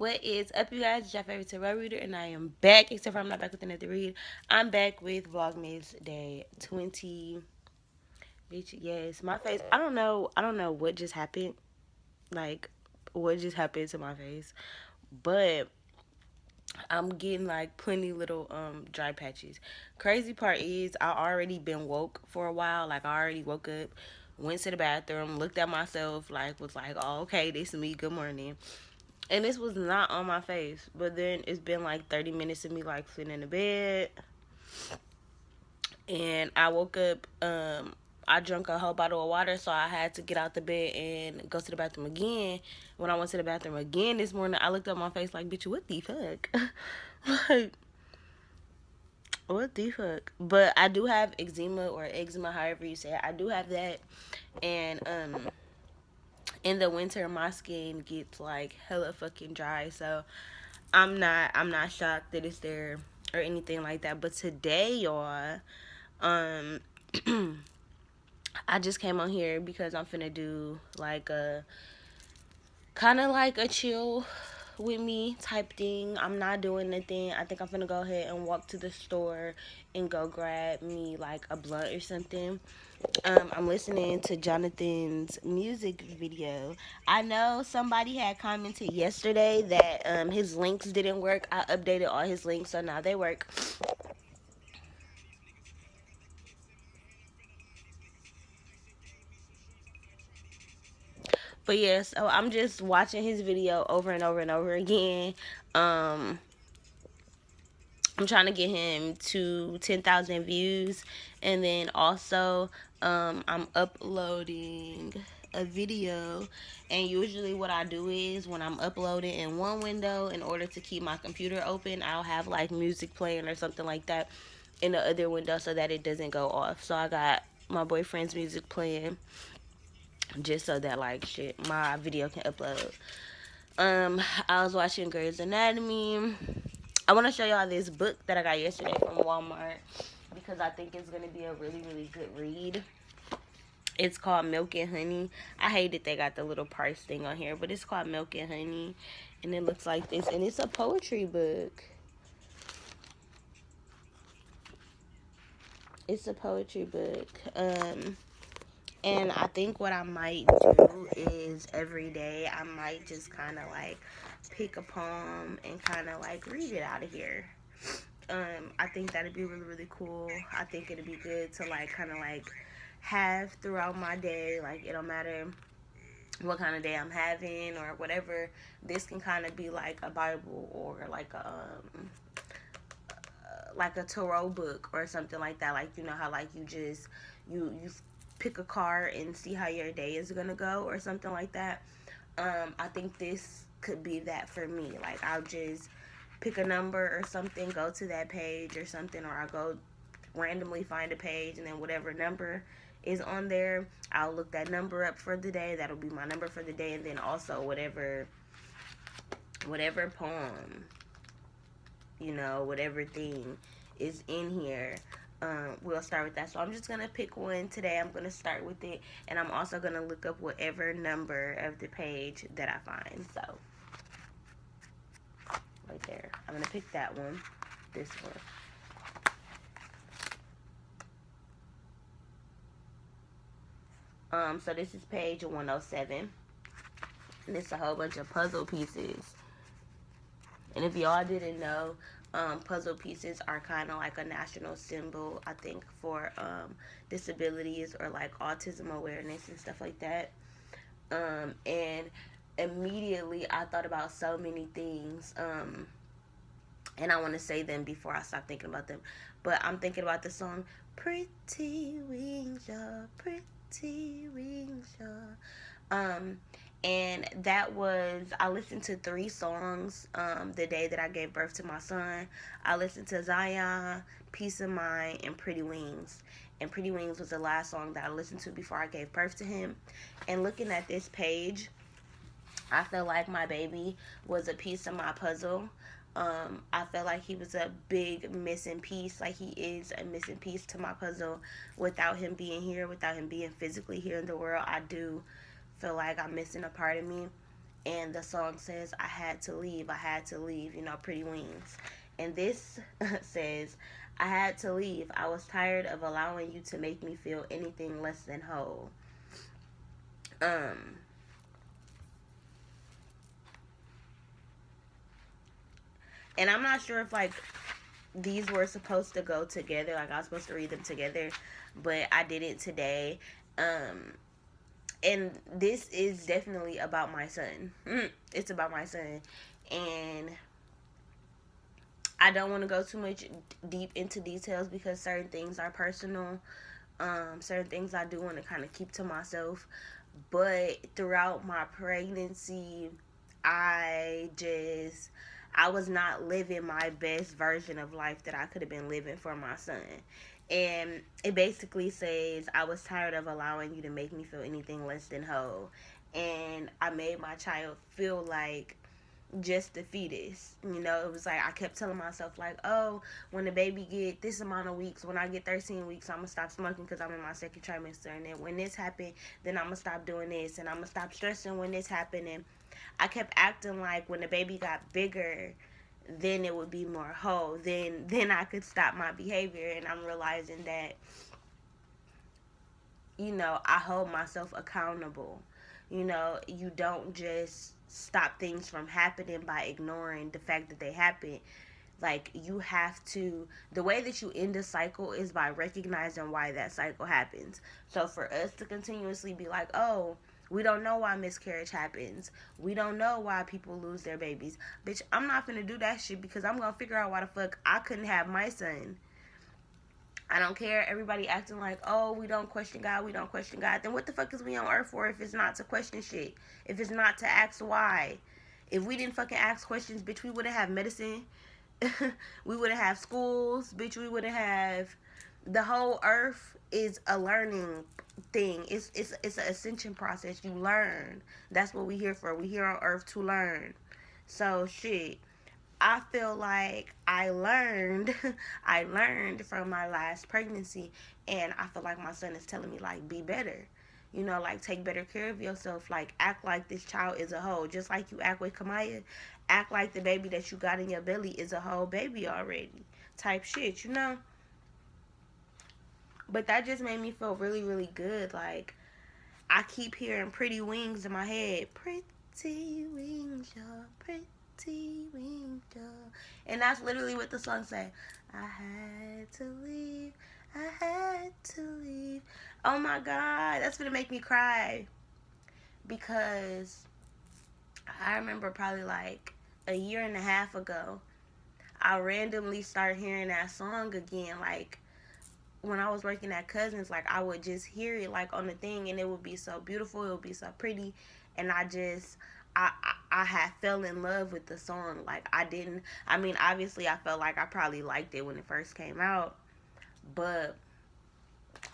What is up, you guys? It's your favorite tarot reader, and I am back. Except for I'm not back with another read. I'm back with Vlogmas Day 20. Bitch, yes, my face. I don't know. I don't know what just happened. Like, what just happened to my face, but I'm getting like plenty little dry patches. Crazy part is I already been woke for a while. Like I already woke up, went to the bathroom, looked at myself, like was like, oh, okay, this is me. Good morning. And this was not on my face. But then it's been like 30 minutes of me like sitting in the bed. And I woke up, I drank a whole bottle of water, so I had to get out the bed and go to the bathroom again. When I went to the bathroom again this morning, I looked at my face like, bitch, what the fuck? Like, what the fuck? But I do have eczema or eczema, however you say it. I do have that. And in the winter my skin gets like hella fucking dry. So I'm not shocked that it's there or anything like that. But today, y'all, um I just came on here because I'm finna do like a kind of like a chill with me type thing. I'm not doing anything. I think I'm finna go ahead and walk to the store and go grab me like a blunt or something. I'm listening to Jonathan's music video. I know somebody had commented yesterday that his links didn't work. I updated all his links, so now they work. But yeah, so I'm just watching his video over and over and over again. Um, I'm trying to get him to 10,000 views, and then also I'm uploading a video. And usually what I do is when I'm uploading in one window, in order to keep my computer open, I'll have like music playing or something like that in the other window so that it doesn't go off. So I got my boyfriend's music playing just so that like shit my video can upload. I was watching Grey's Anatomy. I want to show y'all this book that I got yesterday from Walmart because I think it's gonna be a really really good read. It's called Milk and Honey. I hate that they got the little price thing on here, but it's called Milk and Honey, and it looks like this, and it's a poetry book. It's a poetry book. And I think what I might do is every day I might just kind of like pick a poem and kind of like read it out of here. I think that'd be really really cool. I think it'd be good to like kind of like have throughout my day. Like it don't matter what kind of day I'm having or whatever. This can kind of be like a Bible or like a tarot book or something like that. Like you know how like you pick a card and see how your day is gonna go or something like that. I think this could be that for me. Like I'll just pick a number or something, go to that page or something, or I'll go randomly find a page and then whatever number is on there, I'll look that number up for the day. That'll be my number for the day, and then also whatever poem, whatever thing is in here. We'll start with that. So I'm just gonna pick one today. I'm gonna start with it, and I'm also gonna look up whatever number of the page that I find. So right there, I'm gonna pick that one. This one. So this is page 107, and it's a whole bunch of puzzle pieces. And if y'all didn't know, puzzle pieces are kind of like a national symbol, I think, for disabilities or like autism awareness and stuff like that. And immediately I thought about so many things. And I want to say them before I stop thinking about them. But I'm thinking about the song, Pretty Wings, y'all, Pretty Wings, y'all. And that was, I listened to 3 songs the day that I gave birth to my son. I listened to Zion, Peace of Mind, and Pretty Wings. And Pretty Wings was the last song that I listened to before I gave birth to him. And looking at this page, I feel like my baby was a piece of my puzzle. I felt like he was a big missing piece. Like he is a missing piece to my puzzle. Without him being here, without him being physically here in the world, I do feel like I'm missing a part of me. And the song says, I had to leave, you know, Pretty Wings. And this says, I had to leave. I was tired of allowing you to make me feel anything less than whole. And I'm not sure if like these were supposed to go together, like I was supposed to read them together, but I didn't today. And this is definitely about my son. It's about my son. And I don't want to go too much deep into details because certain things are personal. Certain things I do want to kind of keep to myself. But throughout my pregnancy, I was not living my best version of life that I could have been living for my son. And it basically says, I was tired of allowing you to make me feel anything less than whole. And I made my child feel like just the fetus. You know, it was like I kept telling myself like, oh, when the baby get this amount of weeks, when I get 13 weeks, I'm gonna stop smoking because I'm in my second trimester, and then when this happened, then I'm gonna stop doing this, and I'm gonna stop stressing when this happened. And I kept acting like when the baby got bigger, then it would be more whole, then I could stop my behavior. And I'm realizing that, you know, I hold myself accountable. You know, you don't just stop things from happening by ignoring the fact that they happen. Like, you have to, the way that you end a cycle is by recognizing why that cycle happens. So for us to continuously be like, oh, we don't know why miscarriage happens, we don't know why people lose their babies, bitch, I'm not gonna do that shit because I'm gonna figure out why the fuck I couldn't have my son. I don't care. Everybody acting like, oh, we don't question God, we don't question God. Then what the fuck is we on earth for if it's not to question shit? If it's not to ask why? If we didn't fucking ask questions, bitch, we wouldn't have medicine. We wouldn't have schools, bitch. We wouldn't have, the whole earth is a learning thing. It's an ascension process. You learn. That's what we here for. We here on earth to learn. So shit, I feel like I learned from my last pregnancy, and I feel like my son is telling me like, be better. You know, like, take better care of yourself. Like, act like this child is a whole. Just like you act with Kamaya, act like the baby that you got in your belly is a whole baby already. Type shit, you know? But that just made me feel really, really good. Like, I keep hearing pretty wings in my head. Pretty wings, y'all. Pretty wings, y'all. And that's literally what the song say. I had to leave. I had to leave. Oh my God. That's gonna make me cry. Because I remember probably like a year and a half ago, I randomly started hearing that song again. Like, when I was working at Cousins, like, I would just hear it like on the thing, and it would be so beautiful, it would be so pretty. And I had fell in love with the song. Like, I mean, obviously I felt like I probably liked it when it first came out, but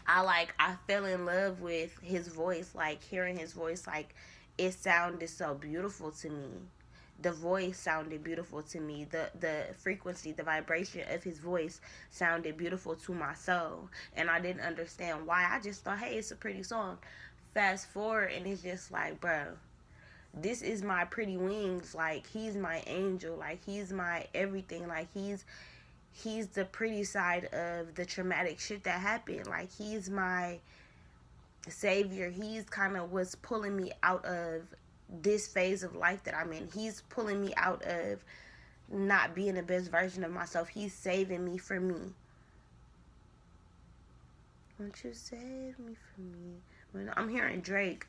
I fell in love with his voice. Like, hearing his voice, like, it sounded so beautiful to me. The voice sounded beautiful to me. The frequency, the vibration of his voice sounded beautiful to my soul. And I didn't understand why. I just thought, hey, it's a pretty song. Fast forward, and it's just like, bro, this is my pretty wings. Like, he's my angel. Like, he's my everything. Like, he's the pretty side of the traumatic shit that happened. Like, he's my savior. He's kind of what's pulling me out of this phase of life that I'm in. He's pulling me out of not being the best version of myself. He's saving me from me. Won't you save me from me? When I'm hearing Drake,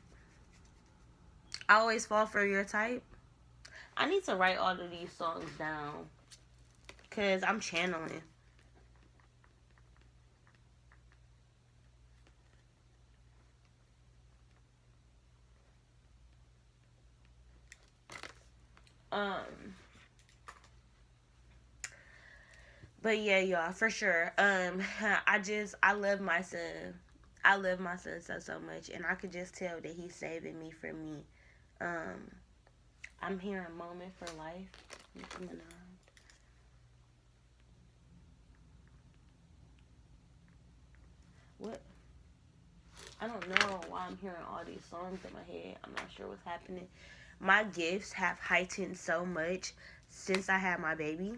I always fall for your type. I need to write all of these songs down because I'm channeling. But yeah, y'all, for sure. I love my son. I love my son so much, and I could just tell that he's saving me from me. I'm hearing Moment for Life. What? I don't know why I'm hearing all these songs in my head. I'm not sure what's happening. my gifts have heightened so much since I had my baby.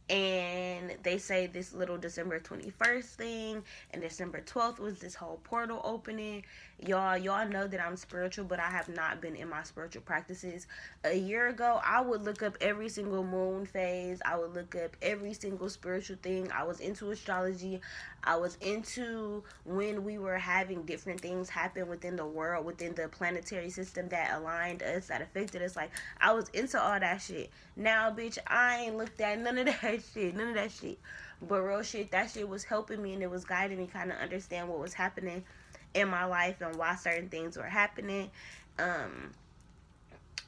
And they say this little December 21st thing and December 12th was this whole portal opening. Y'all know that I'm spiritual, but I have not been in my spiritual practices. A year ago, I would look up every single moon phase. I would look up every single spiritual thing. I was into astrology. I was into when we were having different things happen within the world, within the planetary system that aligned us, that affected us. Like, I was into all that shit. Now, bitch, I ain't looked at none of that shit. None of that shit. But real shit, that shit was helping me and it was guiding me kind of understand what was happening in my life and why certain things were happening.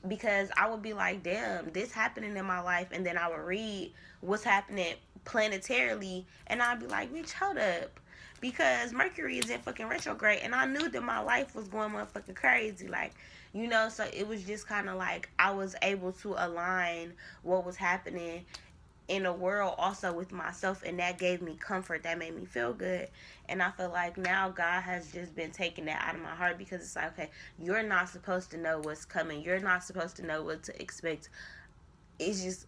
Because I would be like, damn, this happening in my life, and then I would read what's happening planetarily, and I'd be like, bitch, hold up. Because Mercury is in fucking retrograde, and I knew that my life was going motherfucking crazy. Like, you know, so it was just kind of like I was able to align what was happening in the world also with myself, and that gave me comfort. That made me feel good. And I feel like now God has just been taking that out of my heart, because it's like, okay, you're not supposed to know what's coming. You're not supposed to know what to expect. It's just,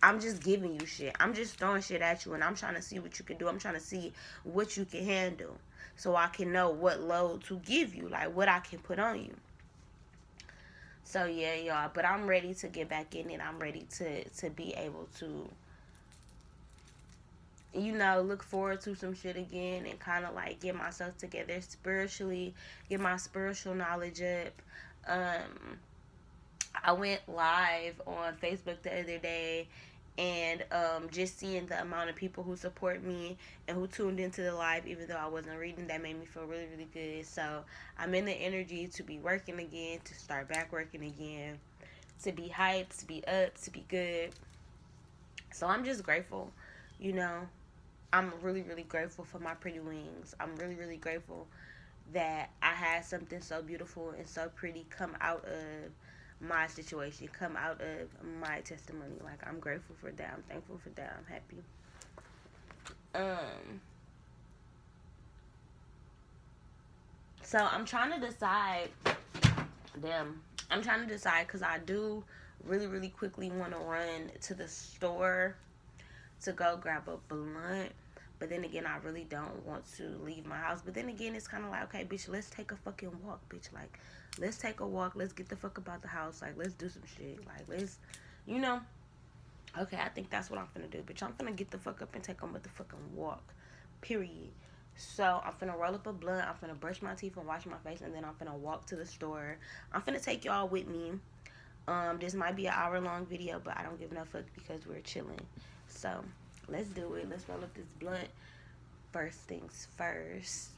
I'm just giving you shit. I'm just throwing shit at you, and I'm trying to see what you can do. I'm trying to see what you can handle, so I can know what load to give you, like what I can put on you. So yeah, y'all, but I'm ready to get back in it. I'm ready to be able to, you know, look forward to some shit again and kind of like get myself together spiritually, get my spiritual knowledge up. I went live on Facebook the other day, and just seeing the amount of people who support me and who tuned into the live, even though I wasn't reading, that made me feel really, really good. So I'm in the energy to be working again, to start back working again, to be hyped, to be up, to be good. So I'm just grateful, you know. I'm really, really grateful for my pretty wings. I'm really, really grateful that I had something so beautiful and so pretty come out of my situation, come out of my testimony. Like, I'm grateful for that. I'm thankful for that. I'm happy. So I'm trying to decide. I'm trying to decide, because I do really, really quickly want to run to the store to go grab a blunt. But then again, I really don't want to leave my house. But then again, it's kind of like, okay, bitch, let's take a fucking walk, bitch. Like, let's take a walk. Let's get the fuck about the house. Like, let's do some shit. Like, let's, you know. Okay, I think that's what I'm finna do, bitch. I'm finna get the fuck up and take a motherfucking walk. Period. So, I'm finna roll up a blunt. I'm finna brush my teeth and wash my face. And then I'm finna walk to the store. I'm finna take y'all with me. This might be an hour-long video, but I don't give no fuck because we're chilling. So, let's do it. Let's roll up this blunt. First things first.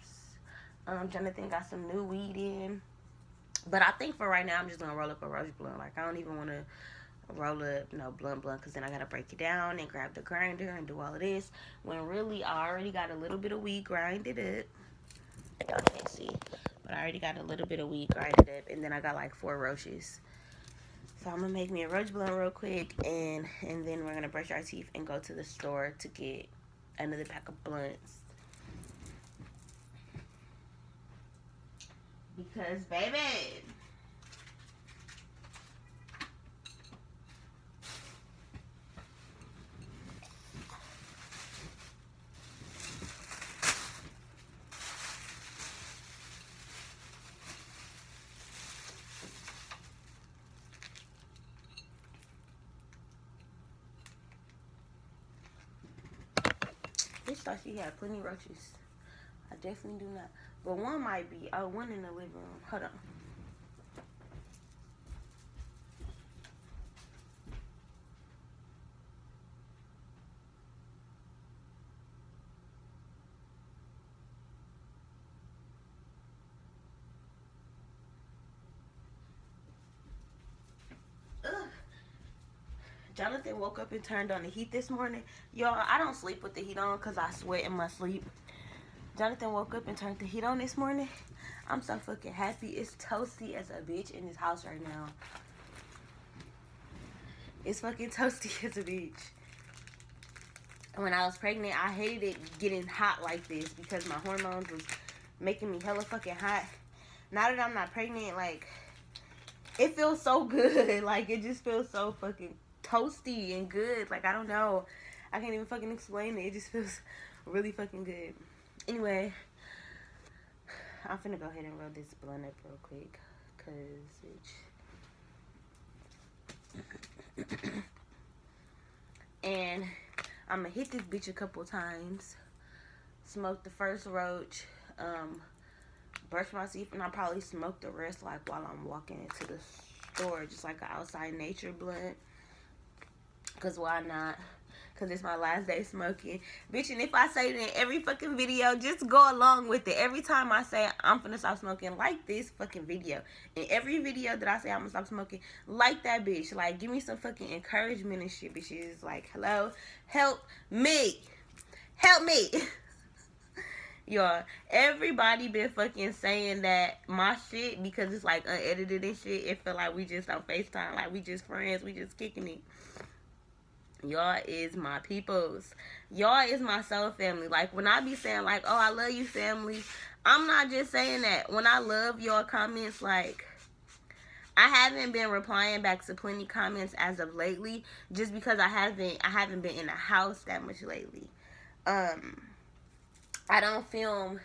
Jonathan got some new weed in. But I think for right now, I'm just going to roll up a roach blunt. Like, I don't even want to roll up no blunt, because then I got to break it down and grab the grinder and do all of this. When really, I already got a little bit of weed grinded up. Y'all can't see. But I already got a little bit of weed grinded up. And then I got like 4 roaches. So I'm going to make me a roach blunt real quick, and then we're going to brush our teeth and go to the store to get another pack of blunts. Because, baby, this thought she had plenty of roaches. I definitely do not. But one might be. Oh, one in the living room. Hold on. Ugh. Jonathan woke up and turned on the heat this morning. Y'all, I don't sleep with the heat on because I sweat in my sleep. Jonathan woke up and turned the heat on this morning. I'm so fucking happy. It's toasty as a bitch in this house right now. It's fucking toasty as a bitch. When I was pregnant, I hated it getting hot like this because my hormones was making me hella fucking hot. now that I'm not pregnant, like, it feels so good. Like, it just feels so fucking toasty and good. Like, I don't know. I can't even fucking explain it. It just feels really fucking good. Anyway, I'm finna go ahead and roll this blunt up real quick. And I'm gonna hit this bitch a couple times. Smoke the first roach. Brush my teeth, and I'll probably smoke the rest like while I'm walking into the store, just like an outside nature blunt. Cause why not? Cause it's my last day smoking, bitch. And if I say it in every fucking video, just go along with it. Every time I say I'm finna stop smoking, like this fucking video. In every video that I say I'm gonna stop smoking, like that bitch. Like, give me some fucking encouragement and shit, bitches. Like, hello, help me, help me. Y'all, everybody been fucking saying that my shit, because it's like unedited and shit, it feel like we just on FaceTime, like we just friends, we just kicking it. Y'all is my peoples. Y'all is my soul family. Like, when I be saying like, oh, I love you, family, I'm not just saying that. When I love y'all comments, like, I haven't been replying back to plenty comments as of lately, just because I haven't been in the house that much lately. I don't film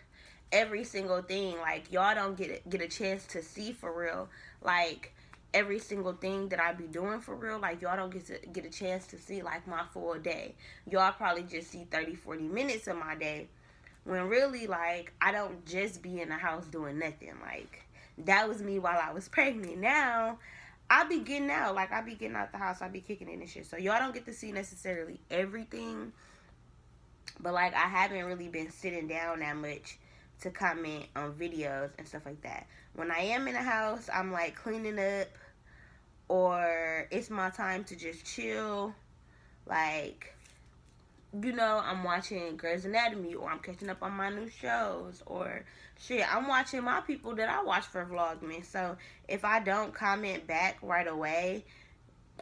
every single thing. Like, y'all don't get a chance to see for real, like, every single thing that I be doing for real. Like, y'all don't get a chance to see like my full day. Y'all probably just see 30-40 minutes of my day, when really, like, I don't just be in the house doing nothing. Like, that was me while I was pregnant. Now I be getting out. Like, I be getting out the house, I be kicking it and shit, so y'all don't get to see necessarily everything. But, like, I haven't really been sitting down that much to comment on videos and stuff like that. When I am in the house, I'm, like, cleaning up, or it's my time to just chill. Like, you know, I'm watching Grey's Anatomy, or I'm catching up on my new shows, or shit, I'm watching my people that I watch for Vlogmas. So, if I don't comment back right away,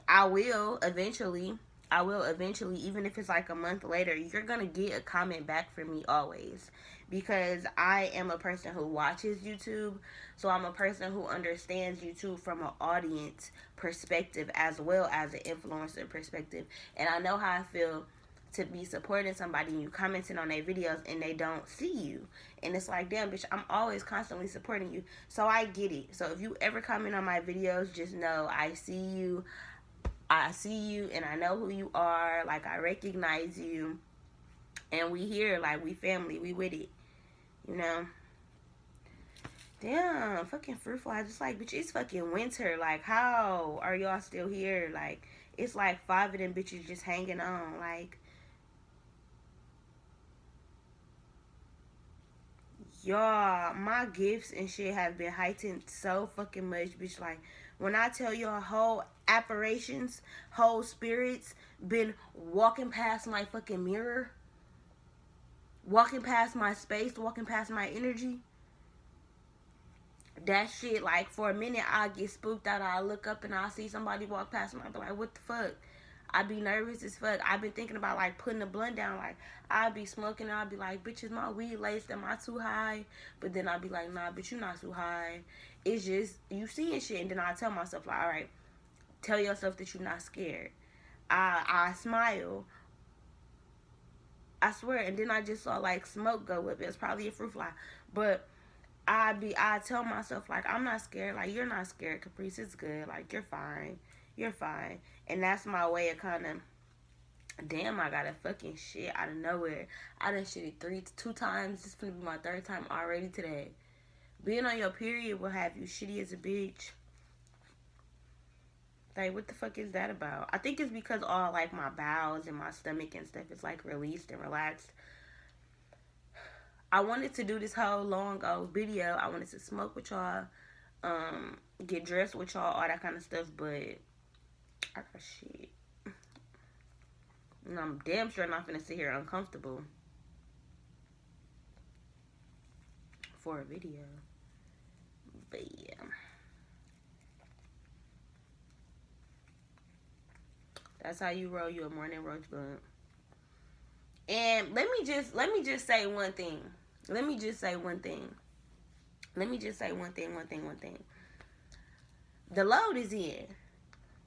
I will eventually, even if it's like a month later, you're gonna get a comment back from me always, because I am a person who watches YouTube, so I'm a person who understands YouTube from an audience perspective as well as an influencer perspective, and I know how I feel to be supporting somebody and you commenting on their videos and they don't see you, and it's like, damn, bitch, I'm always constantly supporting you, so I get it. So if you ever comment on my videos, just know I see you, and I know who you are. Like, I recognize you, and we here, like, we family, we with it, you know. Damn, fucking fruit flies. Just like, bitch, it's fucking winter. Like, how are y'all still here? Like, it's like 5 of them bitches just hanging on. Like, y'all, my gifts and shit have been heightened so fucking much, bitch. Like, when I tell y'all, whole apparitions, whole spirits been walking past my fucking mirror, walking past my space, walking past my energy. That shit, like, for a minute, I get spooked out. I look up and I see somebody walk past me. I be like, what the fuck? I be nervous as fuck. I been thinking about, like, putting the blunt down. Like, I be smoking and I be like, bitch, is my weed laced? Am I too high? But then I be like, nah, bitch, you not too high. It's just, you seeing shit. And then I tell myself, like, all right, tell yourself that you're not scared. I smile. I swear. And then I just saw, like, smoke go up. It was probably a fruit fly. But I tell myself, like, I'm not scared. Like, you're not scared, Caprice. It's good. Like, you're fine. You're fine. And that's my way of kind of, damn, I got a fucking shit out of nowhere. I done shitted 2 times. This is gonna be my 3rd time already today. Being on your period will have you shitty as a bitch. Like, what the fuck is that about? I think it's because all, like, my bowels and my stomach and stuff is, like, released and relaxed. I wanted to do this whole long old video. I wanted to smoke with y'all, get dressed with y'all, all that kind of stuff, but I got shit. And I'm damn sure not finna sit here uncomfortable for a video. But yeah. That's how you roll you a morning roach blunt. And let me just say one thing. Let me just say one thing. The load is in.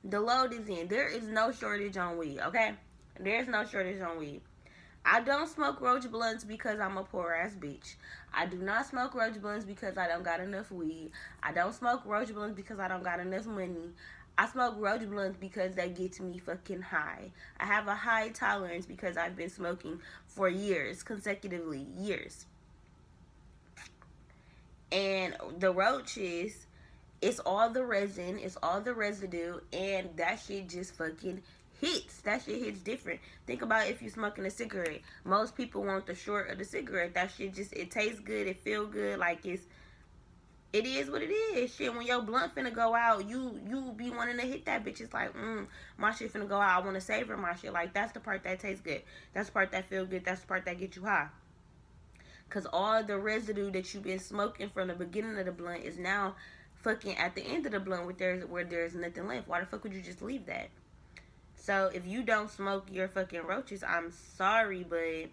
The load is in. There is no shortage on weed, okay? There's no shortage on weed. I don't smoke roach blunts because I'm a poor ass bitch. I do not smoke roach blunts because I don't got enough weed. I don't smoke roach blunts because I don't got enough money. I smoke roach blunts because they get me fucking high. I have a high tolerance because I've been smoking for years, consecutively, years. And the roaches, it's all the resin, it's all the residue, and that shit just fucking hits. That shit hits different. Think about if you're smoking a cigarette. Most people want the short of the cigarette. That shit just, it tastes good, it feel good, like it is what it is. Shit, when your blunt finna go out, you be wanting to hit that bitch. It's like, my shit finna go out. I want to savor my shit. Like, that's the part that tastes good. That's the part that feel good. That's the part that get you high. Because all the residue that you've been smoking from the beginning of the blunt is now fucking at the end of the blunt where there's nothing left. Why the fuck would you just leave that? So if you don't smoke your fucking roaches, I'm sorry, but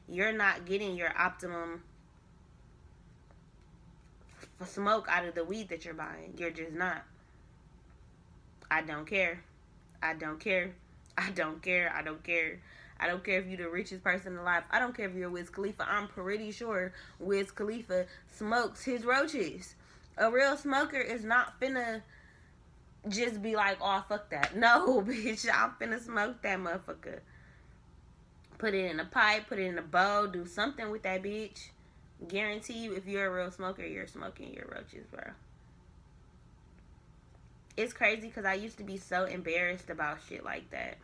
you're not getting your optimum smoke out of the weed that you're buying. You're just not. I don't care. I don't care. I don't care. I don't care. I don't care if you're the richest person alive. I don't care if you're Wiz Khalifa. I'm pretty sure Wiz Khalifa smokes his roaches. A real smoker is not finna just be like, oh, fuck that. No, bitch, I'm finna smoke that motherfucker. Put it in a pipe, put it in a bowl, do something with that bitch. Guarantee you, if you're a real smoker, you're smoking your roaches, bro. It's crazy because I used to be so embarrassed about shit like that.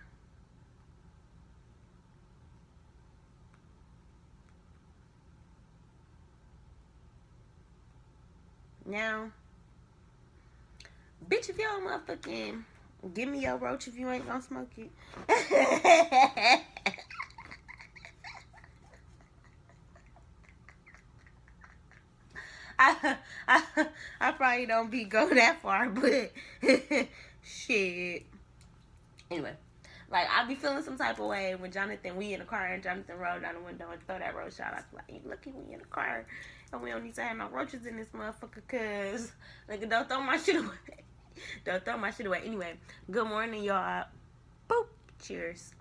Now, bitch, if y'all motherfucking give me your roach if you ain't gonna smoke it. I probably don't go that far, but shit. Anyway, like, I be feeling some type of way when Jonathan, we in the car and Jonathan rolled down the window and throw that roach out. I was like, you lucky we in the car and we don't need to have no roaches in this motherfucker, cause like, don't throw my shit away. Don't throw my shit away. Anyway, good morning, y'all. Boop. Cheers.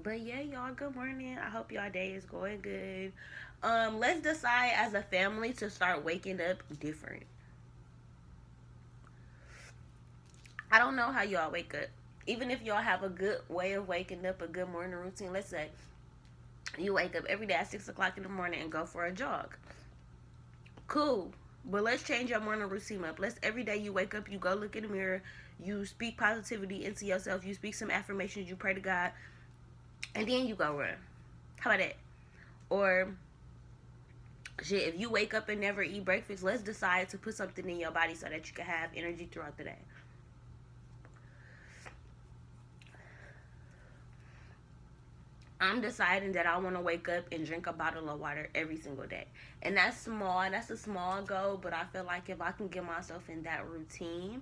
But yeah, y'all, good morning. I hope y'all day is going good. Let's decide as a family to start waking up different. I don't know how y'all wake up. Even if y'all have a good way of waking up, a good morning routine. Let's say you wake up every day at 6 o'clock in the morning and go for a jog. Cool. But let's change your morning routine up. Let's every day you wake up, you go look in the mirror, you speak positivity into yourself, you speak some affirmations, you pray to God, and then you go run. How about that? Or shit, if you wake up and never eat breakfast, let's decide to put something in your body so that you can have energy throughout the day. I'm deciding that I want to wake up and drink a bottle of water every single day. And that's small. That's a small goal. But I feel like if I can get myself in that routine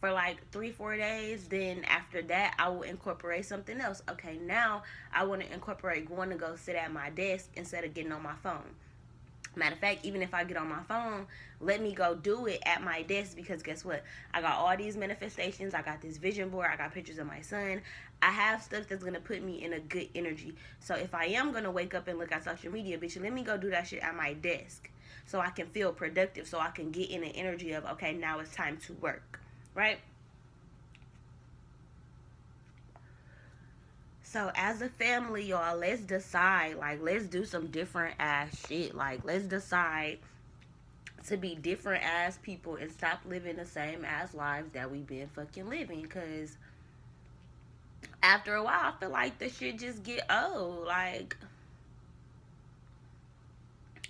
for like 3-4 days, then after that, I will incorporate something else. Okay, now I want to incorporate going to go sit at my desk instead of getting on my phone. Matter of fact, even if I get on my phone, let me go do it at my desk, because guess what? I got all these manifestations. I got this vision board. I got pictures of my son. I have stuff that's going to put me in a good energy. So if I am going to wake up and look at social media, bitch, let me go do that shit at my desk so I can feel productive, so I can get in an energy of, okay, now it's time to work, right? So as a family, y'all, let's decide, like, let's do some different ass shit. Like, let's decide to be different ass people and stop living the same ass lives that we've been fucking living. Because after a while, I feel like the shit just get old. Like,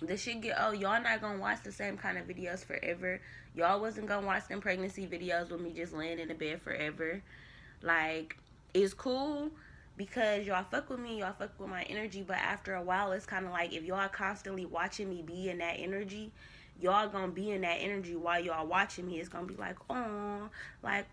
the shit get old. Y'all not gonna watch the same kind of videos forever. Y'all wasn't gonna watch them pregnancy videos with me just laying in the bed forever. Like, it's cool because y'all fuck with me, y'all fuck with my energy, but after a while, it's kind of like if y'all constantly watching me be in that energy, y'all gonna be in that energy while y'all watching me. It's gonna be like, oh, like,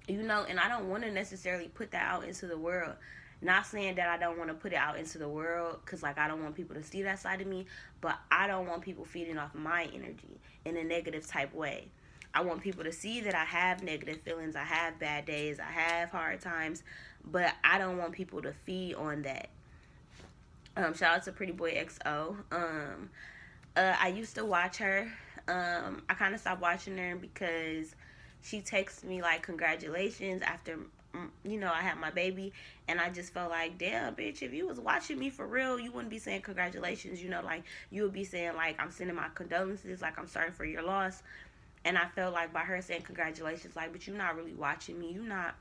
you know, and I don't want to necessarily put that out into the world. Not saying that I don't want to put it out into the world, because, like, I don't want people to see that side of me, but I don't want people feeding off my energy in a negative type way. I want people to see that I have negative feelings, I have bad days, I have hard times, but I don't want people to feed on that. Shout out to Pretty Boy XO. I used to watch her. I kind of stopped watching her because she texted me like congratulations after, you know, I had my baby, and I just felt like, damn, bitch, if you was watching me for real, you wouldn't be saying congratulations, you know, like, you would be saying, like, I'm sending my condolences, like, I'm sorry for your loss. And I felt like by her saying congratulations, like, but you're not really watching me, you not,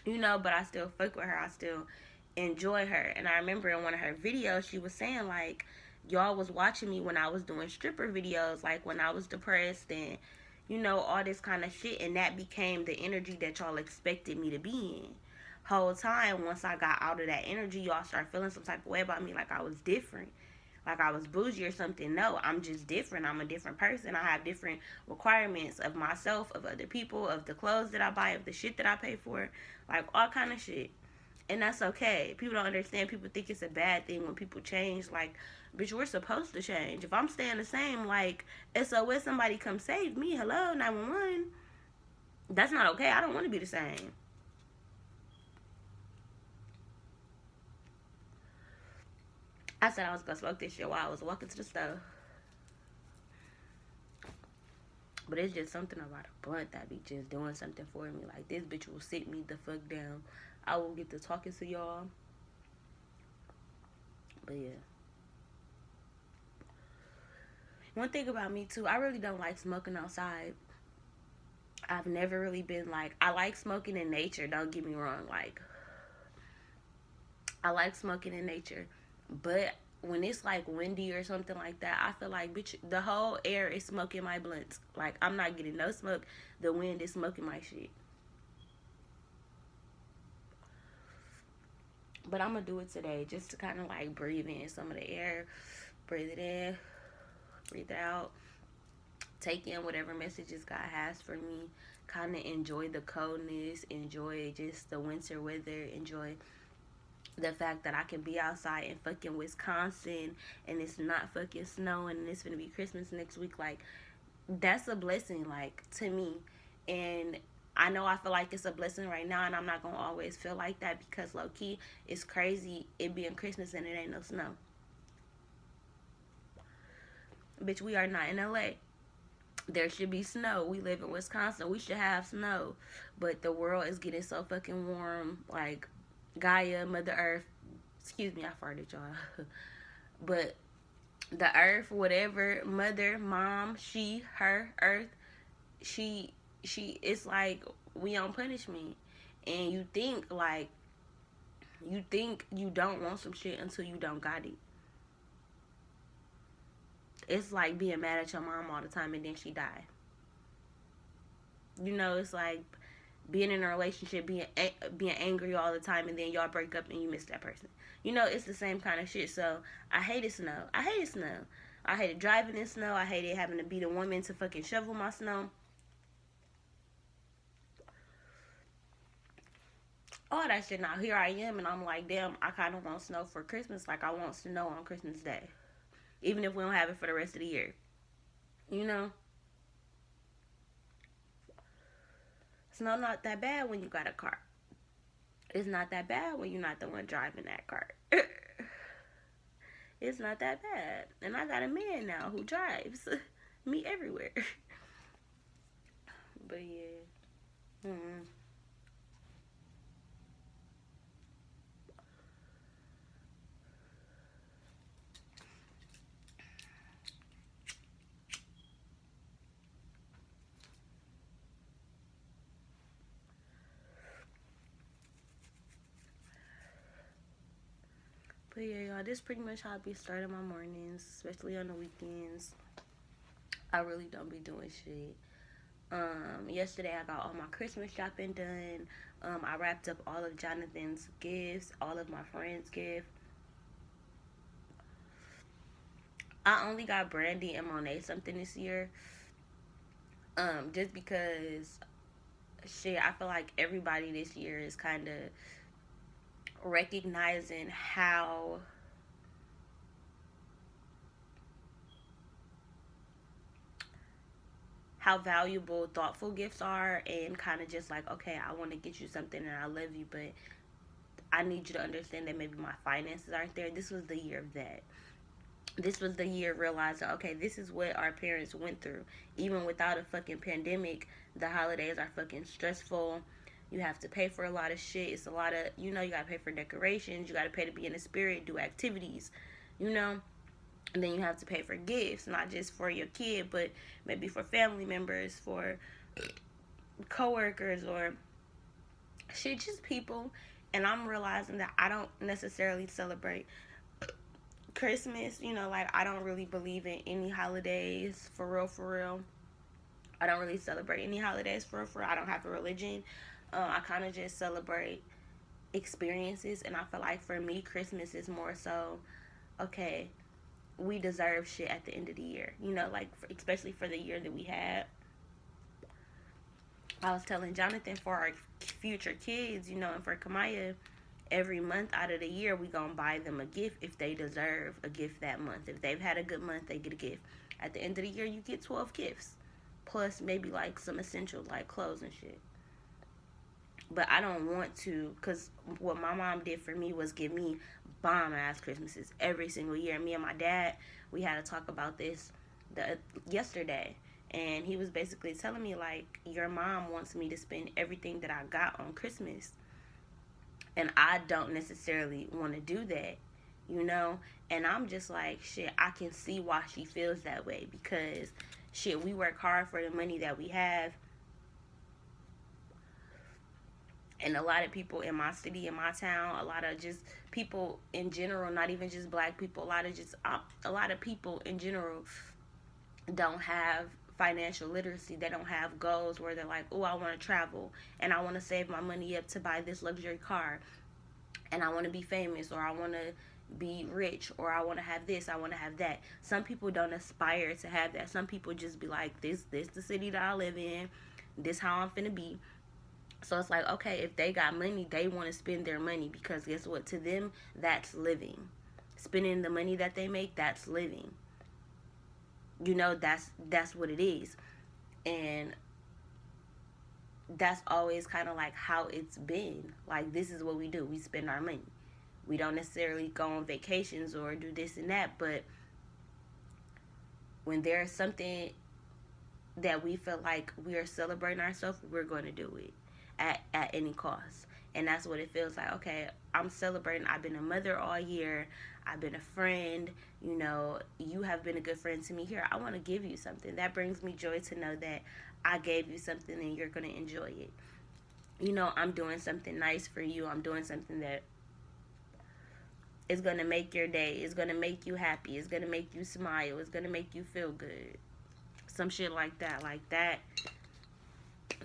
you know, but I still fuck with her, I still enjoy her. And I remember in one of her videos, she was saying, like, y'all was watching me when I was doing stripper videos, like, when I was depressed and, you know, all this kind of shit, and that became the energy that y'all expected me to be in. Whole time, once I got out of that energy, y'all started feeling some type of way about me, like I was different, like I was bougie or something. No, I'm just different. I'm a different person. I have different requirements of myself, of other people, of the clothes that I buy, of the shit that I pay for, like all kind of shit. And that's okay. People don't understand. People think it's a bad thing when people change. Like, bitch, we're supposed to change. If I'm staying the same, like, SOS, somebody come save me. Hello, 911. That's not okay. I don't want to be the same. I said I was going to smoke this shit while I was walking to the stove. But it's just something about a blunt that be just doing something for me. Like, this bitch will sit me the fuck down. I will get to talking to y'all. But yeah. One thing about me too, I really don't like smoking outside. I've never really been like, I like smoking in nature, don't get me wrong. Like, I like smoking in nature. But when it's like windy or something like that, I feel like, bitch, the whole air is smoking my blunts. Like, I'm not getting no smoke. The wind is smoking my shit. But I'm gonna do it today just to kind of like breathe in some of the air, breathe it in, breathe it out, take in whatever messages God has for me, kind of enjoy the coldness, enjoy just the winter weather, enjoy the fact that I can be outside in fucking Wisconsin and it's not fucking snowing and it's gonna be Christmas next week. Like, that's a blessing, like, to me. And I know I feel like it's a blessing right now, and I'm not gonna always feel like that, because low key, it's crazy it being Christmas and it ain't no snow. Bitch, we are not in LA. There should be snow. We live in Wisconsin. We should have snow. But the world is getting so fucking warm. Like, Gaia, Mother Earth. Excuse me, I farted, y'all. But the earth, whatever, mother, mom, she, her, earth, she, it's like, we on punishment. And you think, like, you don't want some shit until you don't got it. It's like being mad at your mom all the time and then she die. You know, it's like being in a relationship, being angry all the time, and then y'all break up and you miss that person. You know, it's the same kind of shit. So I hated snow. I hated driving in snow. I hated having to be the woman to fucking shovel my snow. All that shit. Now here I am, and I'm like, damn, I kind of want snow for Christmas. Like, I want snow on Christmas Day, even if we don't have it for the rest of the year. You know, snow not that bad when you got a car. It's not that bad when you're not the one driving that car. It's not that bad. And I got a man now who drives me everywhere. But yeah. But yeah, y'all, this pretty much how I be starting my mornings, especially on the weekends. I really don't be doing shit. Yesterday I got all my Christmas shopping done. I wrapped up all of Jonathan's gifts, all of my friends' gifts. I only got Brandy and Monet something this year. Just because shit, I feel like everybody this year is kind of recognizing how valuable thoughtful gifts are, and kind of just like, okay, I want to get you something and I love you, but I need you to understand that maybe my finances aren't there. This was the year of that. This was the year of realizing, okay, this is what our parents went through. Even without a fucking pandemic, the holidays are fucking stressful. You have to pay for a lot of shit. It's a lot of, you gotta pay for decorations. You gotta pay to be in the spirit, do activities, you know? And then you have to pay for gifts, not just for your kid, but maybe for family members, for coworkers, or shit, just people. And I'm realizing that I don't necessarily celebrate Christmas, like I don't really believe in any holidays for real, for real. I don't really celebrate any holidays for real, for real. I don't have a religion. I kind of just celebrate experiences, and I feel like for me, Christmas is more so, okay, we deserve shit at the end of the year, like especially for the year that we had. I was telling Jonathan, for our future kids, and for Kamaya, every month out of the year we gonna buy them a gift if they deserve a gift that month. If they've had a good month, they get a gift. At the end of the year, you get 12 gifts, plus maybe like some essentials like clothes and shit. But I don't want to, because what my mom did for me was give me bomb ass Christmases every single year. Me and my dad, we had to talk about this yesterday, and he was basically telling me, like, your mom wants me to spend everything that I got on Christmas, and I don't necessarily want to do that, and I'm just like, shit, I can see why she feels that way, because shit, we work hard for the money that we have. And a lot of people in my city, in my town, a lot of just people in general, not even just black people, a lot of people in general don't have financial literacy. They don't have goals where they're like, oh, I want to travel and I want to save my money up to buy this luxury car, and I want to be famous, or I want to be rich, or I want to have this, I want to have that. Some people don't aspire to have that. Some people just be like, this the city that I live in, this how I'm finna be. So it's like, okay, if they got money, they want to spend their money, because guess what? To them, that's living. Spending the money that they make, that's living. That's what it is. And that's always kind of like how it's been. Like, this is what we do. We spend our money. We don't necessarily go on vacations or do this and that, but when there's something that we feel like we are celebrating ourselves, we're going to do it at any cost. And that's what it feels like. Okay, I'm celebrating. I've been a mother all year. I've been a friend. You have been a good friend to me. Here, I want to give you something. That brings me joy to know that I gave you something and you're going to enjoy it. I'm doing something nice for you. I'm doing something that is going to make your day. It's going to make you happy. It's going to make you smile. It's going to make you feel good. Some shit like that. Like that.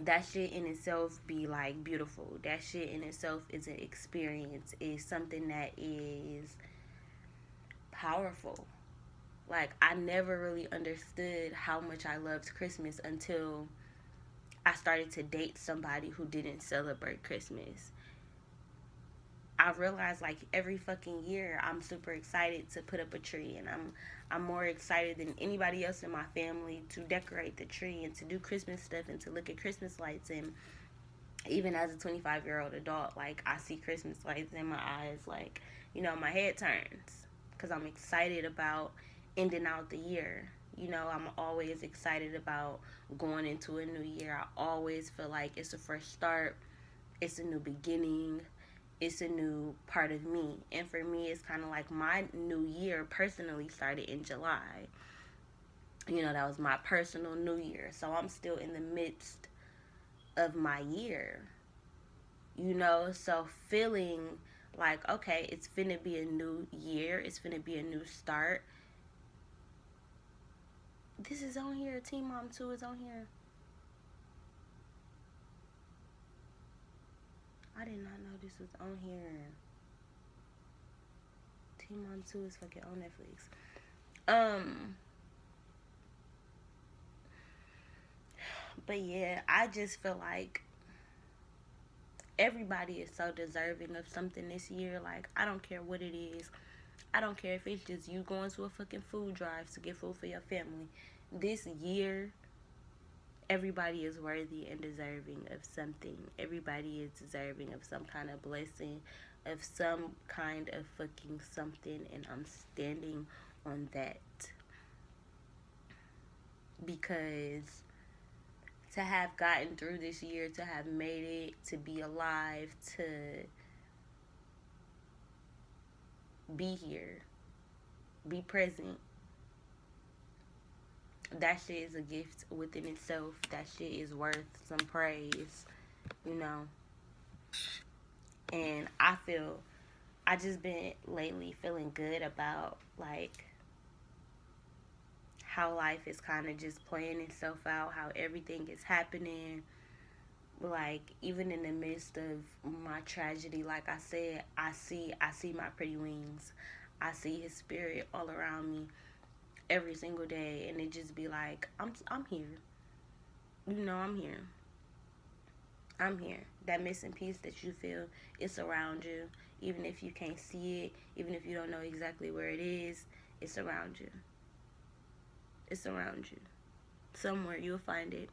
That shit in itself be like beautiful. That shit in itself is an experience. Is something that is powerful. Like, I never really understood how much I loved Christmas until I started to date somebody who didn't celebrate Christmas. I realized, like, every fucking year I'm super excited to put up a tree, and I'm more excited than anybody else in my family to decorate the tree and to do Christmas stuff and to look at Christmas lights. And even as a 25-year-old adult, like, I see Christmas lights in my eyes, like, my head turns, because I'm excited about ending out the year. I'm always excited about going into a new year. I always feel like it's a fresh start. It's a new beginning. It's a new part of me. And for me, it's kind of like my new year personally started in July. That was my personal new year. So I'm still in the midst of my year. So feeling like, okay, it's finna be a new year. It's finna be a new start. This is on here. Teen Mom 2 is on here. I did not know this was on here. Teen Mom 2 is fucking on Netflix. But yeah, I just feel like everybody is so deserving of something this year. Like, I don't care what it is. I don't care if it's just you going to a fucking food drive to get food for your family. This year, everybody is worthy and deserving of something. Everybody is deserving of some kind of blessing, of some kind of fucking something, and I'm standing on that. Because to have gotten through this year, to have made it, to be alive, to be here, be present, that shit is a gift within itself. That shit is worth some praise, you know. And I just been lately feeling good about, like, how life is kind of just playing itself out, how everything is happening. Like, even in the midst of my tragedy, like I said, I see my pretty wings. I see his spirit all around me every single day, and it just be like, I'm here. You know, I'm here. I'm here. That missing piece that you feel, it's around you. Even if you can't see it, even if you don't know exactly where it is, it's around you. It's around you. Somewhere you'll find it.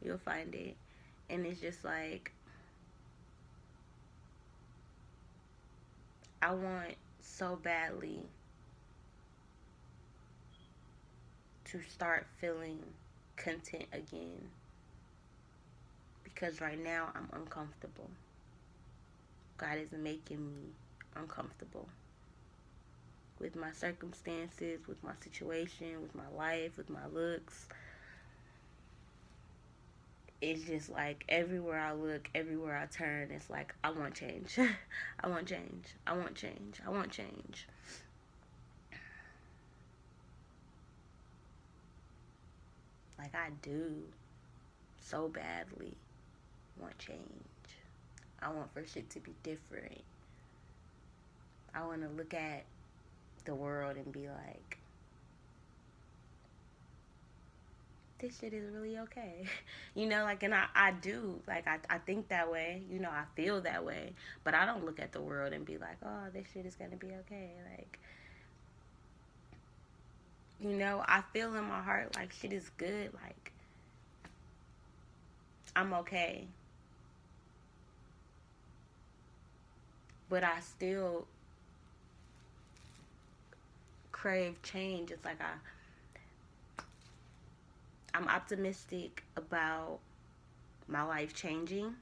You'll find it. And it's just like, I want so badly to start feeling content again. Because right now I'm uncomfortable. God is making me uncomfortable with my circumstances, with my situation, with my life, with my looks. It's just like everywhere I look, everywhere I turn, it's like, I want change. I want change. I want change. I want change. Like, I do so badly want change. I want for shit to be different. I want to look at the world and be like, this shit is really okay. You know, like, and I do. Like, I think that way. You know, I feel that way. But I don't look at the world and be like, oh, this shit is going to be okay. Like, you know, I feel in my heart like shit is good. Like, I'm okay. But I still crave change. It's like I'm optimistic about my life changing,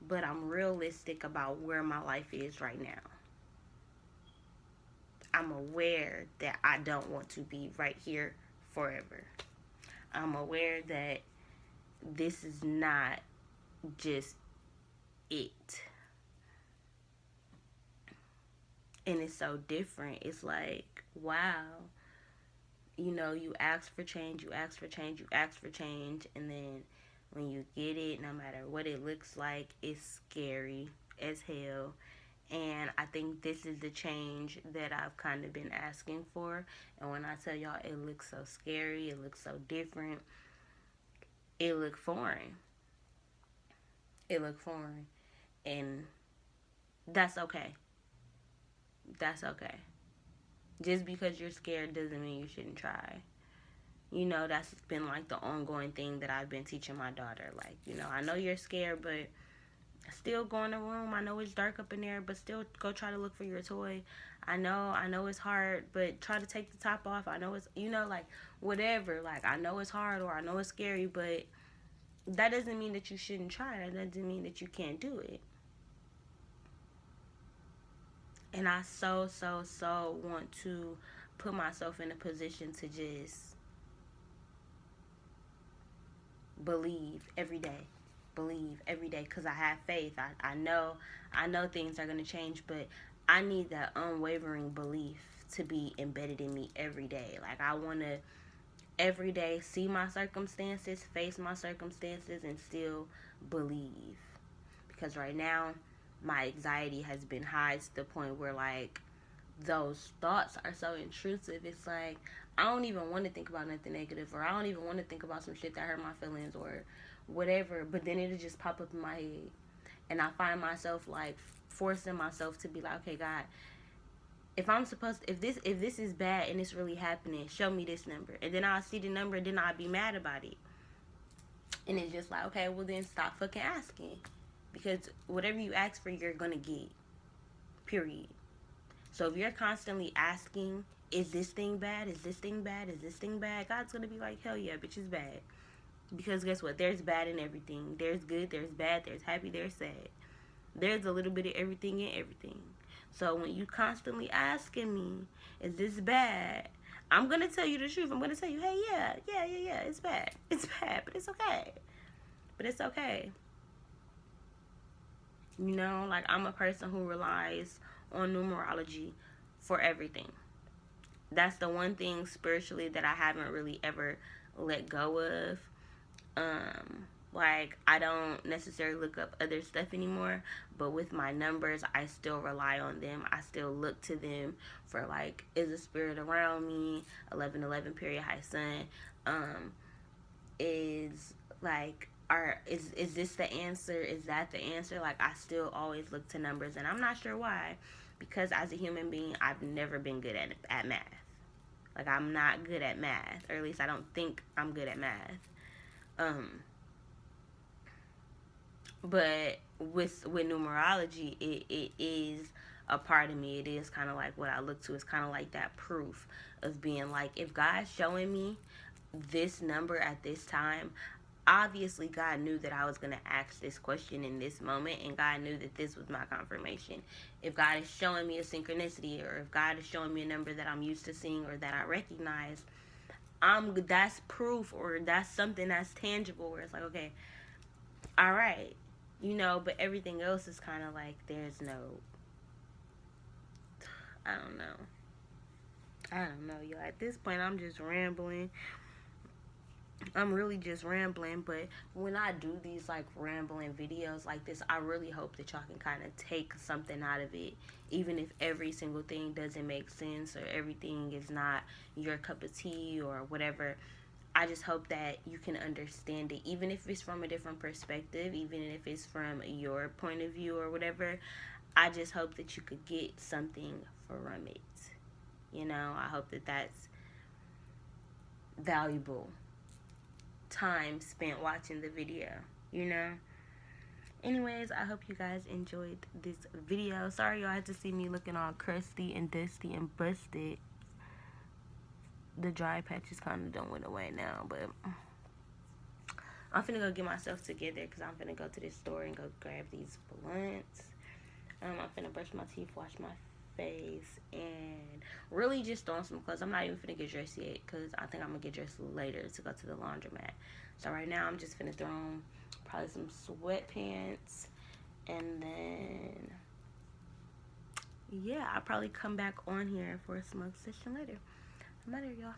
but I'm realistic about where my life is right now. I'm aware that I don't want to be right here forever. I'm aware that this is not just it. And it's so different. It's like, wow. You know, you ask for change, you ask for change, you ask for change, and then when you get it, no matter what it looks like, it's scary as hell. And I think this is the change that I've kind of been asking for. And when I tell y'all it looks so scary, it looks so different, it looked foreign. It looked foreign. And that's okay. That's okay. Just because you're scared doesn't mean you shouldn't try. You know, that's been like the ongoing thing that I've been teaching my daughter. Like, you know, I know you're scared, but still go in the room. I know it's dark up in there, but still go try to look for your toy. I know it's hard, but try to take the top off. I know it's, you know, like, whatever. Like, I know it's hard or I know it's scary, but that doesn't mean that you shouldn't try. That doesn't mean that you can't do it. And I so want to put myself in a position to just believe every day. Believe every day, because I have faith. I know things are going to change, but I need that unwavering belief to be embedded in me every day. Like, I want to every day see my circumstances, face my circumstances, and still believe. Because right now, my anxiety has been high to the point where, like, those thoughts are so intrusive. It's like I don't even want to think about nothing negative, or I don't even want to think about some shit that hurt my feelings or whatever, but then it'll just pop up in my head. And I find myself like forcing myself to be like, okay, God, if I'm supposed to, if this is bad and it's really happening, show me this number. And then I'll see the number and then I'll be mad about it. And it's just like, okay, well then stop fucking asking. Because whatever you ask for, you're gonna get. Period. So if you're constantly asking, is this thing bad? Is this thing bad? Is this thing bad? God's gonna be like, hell yeah, bitch, it's bad. Because guess what? There's bad in everything. There's good, there's bad, there's happy, there's sad. There's a little bit of everything in everything. So when you constantly asking me, is this bad? I'm gonna tell you the truth. I'm gonna tell you, hey, yeah, it's bad. It's bad, but it's okay. But it's okay. You know, like I'm a person who relies on numerology for everything. That's the one thing spiritually that I haven't really ever let go of. Like I don't necessarily look up other stuff anymore, but with my numbers, I still rely on them. I still look to them for like, is a spirit around me? 1111 period high sun. Is like, is this the answer? Is that the answer? Like I still always look to numbers, and I'm not sure why, because as a human being, I've never been good at math. Like I'm not good at math, or at least I don't think I'm good at math. But with numerology, it is a part of me. It is kind of like what I look to. It's kind of like that proof of being like, if God's showing me this number at this time, obviously God knew that I was going to ask this question in this moment, and God knew that this was my confirmation. If God is showing me a synchronicity, or if God is showing me a number that I'm used to seeing or that I recognize, that's proof, or that's something that's tangible, where it's like, okay, all right, you know. But everything else is kind of like, there's no, I don't know, y'all. At this point, I'm just rambling. I'm really just rambling. But when I do these like rambling videos like this, I really hope that y'all can kind of take something out of it, even if every single thing doesn't make sense, or everything is not your cup of tea or whatever. I just hope that you can understand it, even if it's from a different perspective, even if it's from your point of view or whatever. I just hope that you could get something from it. You know, I hope that that's valuable time spent watching the video, you know. Anyways, I hope you guys enjoyed this video. Sorry y'all had to see me looking all crusty and dusty and busted. The dry patches kind of done went away now, but I'm finna go get myself together, because I'm finna go to this store and go grab these blunts. I'm finna brush my teeth, wash my face, and really just throw on some clothes. I'm not even finna get dressed yet, because I think I'm gonna get dressed later to go to the laundromat. So right now I'm just finna throw on probably some sweatpants, and then yeah, I'll probably come back on here for a smoke session later. I'm out of here, y'all.